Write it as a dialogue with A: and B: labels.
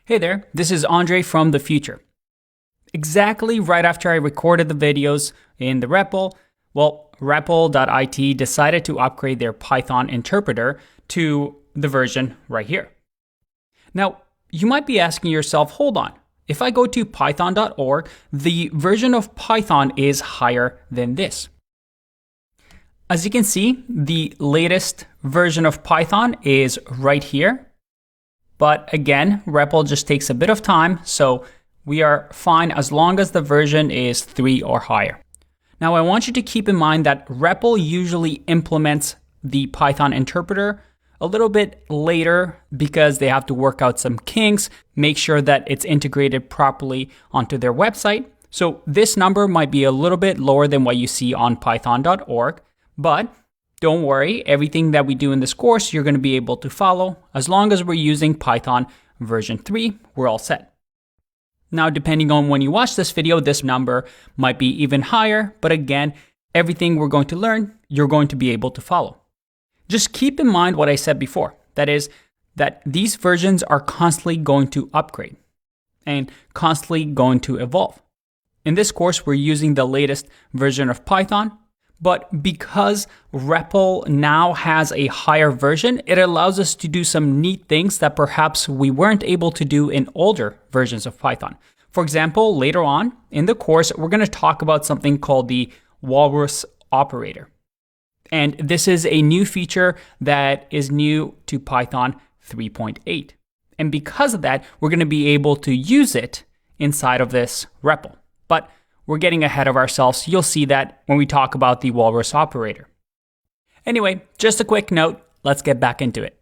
A: Hey there, this is Andre from the future. Exactly right after I recorded the videos in the REPL, REPL.it decided to upgrade their Python interpreter to the version right here. Now, you might be asking yourself, hold on, if I go to python.org, the version of Python is higher than this. As you can see, the latest version of Python is right here. But again, REPL just takes a bit of time, so we are fine as long as the version is 3 or higher. Now, I want you to keep in mind that REPL usually implements the Python interpreter a little bit later because they have to work out some kinks, make sure that it's integrated properly onto their website. So this number might be a little bit lower than what you see on python.org, but don't worry, everything that we do in this course, you're going to be able to follow. As long as we're using Python version 3, we're all set. Now, depending on when you watch this video, this number might be even higher. But again, everything we're going to learn, you're going to be able to follow. Just keep in mind what I said before. That is that these versions are constantly going to upgrade and constantly going to evolve. In this course, we're using the latest version of Python. But because REPL now has a higher version, it allows us to do some neat things that perhaps we weren't able to do in older versions of Python. For example, later on in the course, we're going to talk about something called the walrus operator. And this is a new feature that is new to Python 3.8. And because of that, we're going to be able to use it inside of this REPL. But we're getting ahead of ourselves. You'll see that when we talk about the walrus operator. Anyway, just a quick note. Let's get back into it.